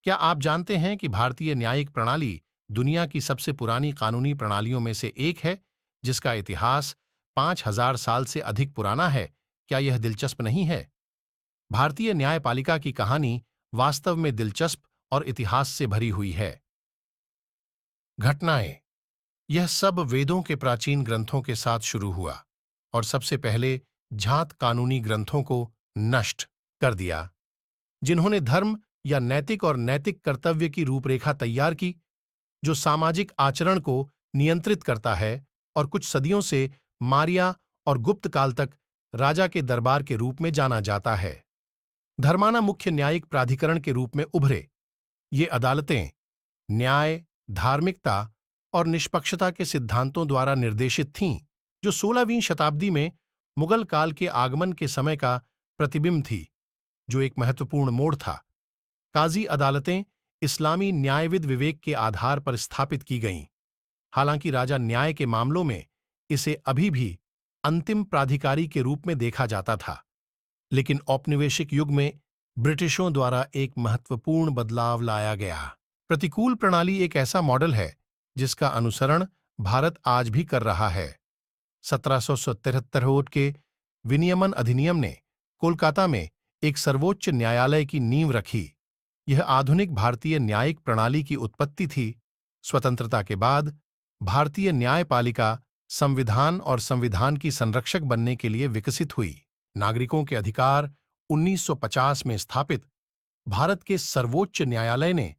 क्या आप जानते हैं कि भारतीय न्यायिक प्रणाली दुनिया की सबसे पुरानी कानूनी प्रणालियों में से एक है, जिसका इतिहास 5000 साल से अधिक पुराना है? क्या यह दिलचस्प नहीं है? भारतीय न्यायपालिका की कहानी वास्तव में दिलचस्प और इतिहास से भरी हुई है। घटनाएं। यह सब वेदों के प्राचीन ग्रंथों के साथ शुरू हुआ और सबसे पहले झात कानूनी ग्रंथों को नष्ट कर दिया, जिन्होंने धर्म या नैतिक और नैतिक कर्तव्य की रूपरेखा तैयार की, जो सामाजिक आचरण को नियंत्रित करता है और कुछ सदियों से मारिया और गुप्त काल तक राजा के दरबार के रूप में जाना जाता है। धर्माना मुख्य न्यायिक प्राधिकरण के रूप में उभरे। ये अदालतें न्याय, धार्मिकता और निष्पक्षता के सिद्धांतों द्वारा निर्देशित थीं, जो 16वीं शताब्दी में मुगल काल के आगमन के समय का प्रतिबिंब थी, जो एक महत्वपूर्ण मोड़ था। काजी अदालतें इस्लामी न्यायविद विवेक के आधार पर स्थापित की गईं। हालांकि राजा न्याय के मामलों में इसे अभी भी अंतिम प्राधिकारी के रूप में देखा जाता था, लेकिन औपनिवेशिक युग में ब्रिटिशों द्वारा एक महत्वपूर्ण बदलाव लाया गया। प्रतिकूल प्रणाली एक ऐसा मॉडल है जिसका अनुसरण भारत आज भी कर रहा है। 1773 के विनियमन अधिनियम ने कोलकाता में एक सर्वोच्च न्यायालय की नींव रखी। यह आधुनिक भारतीय न्यायिक प्रणाली की उत्पत्ति थी। स्वतंत्रता के बाद भारतीय न्यायपालिका संविधान और संविधान की संरक्षक बनने के लिए विकसित हुई। नागरिकों के अधिकार 1950 में स्थापित भारत के सर्वोच्च न्यायालय ने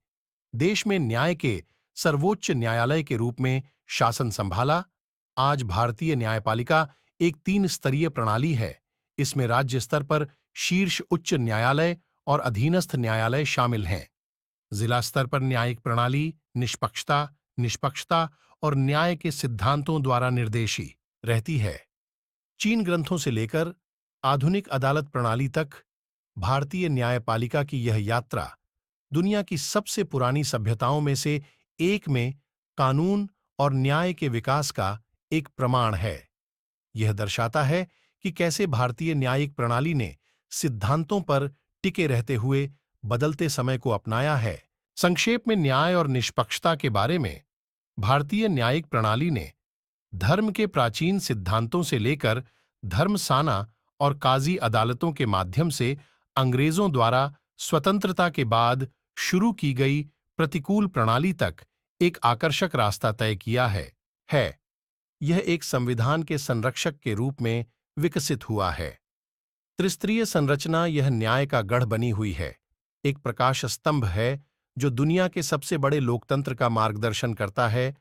देश में न्याय के सर्वोच्च न्यायालय के रूप में शासन संभाला। आज भारतीय न्यायपालिका एक 3 स्तरीय प्रणाली है। इसमें राज्य स्तर पर शीर्ष उच्च न्यायालय और अधीनस्थ न्यायालय शामिल हैं। जिला स्तर पर न्यायिक प्रणाली निष्पक्षता, निष्पक्षता और न्याय के सिद्धांतों द्वारा निर्देशी रहती है। चीन ग्रंथों से लेकर आधुनिक अदालत प्रणाली तक भारतीय न्यायपालिका की यह यात्रा दुनिया की सबसे पुरानी सभ्यताओं में से एक में कानून और न्याय के विकास का एक प्रमाण है। यह दर्शाता है कि कैसे भारतीय न्यायिक प्रणाली ने सिद्धांतों पर टिके रहते हुए बदलते समय को अपनाया है। संक्षेप में न्याय और निष्पक्षता के बारे में, भारतीय न्यायिक प्रणाली ने धर्म के प्राचीन सिद्धांतों से लेकर धर्मसाना और काजी अदालतों के माध्यम से अंग्रेजों द्वारा स्वतंत्रता के बाद शुरू की गई प्रतिकूल प्रणाली तक एक आकर्षक रास्ता तय किया है। यह एक संविधान के संरक्षक के रूप में विकसित हुआ है। त्रिस्तरीय संरचना यह न्याय का गढ़ बनी हुई है, एक प्रकाश स्तंभ है जो दुनिया के सबसे बड़े लोकतंत्र का मार्गदर्शन करता है।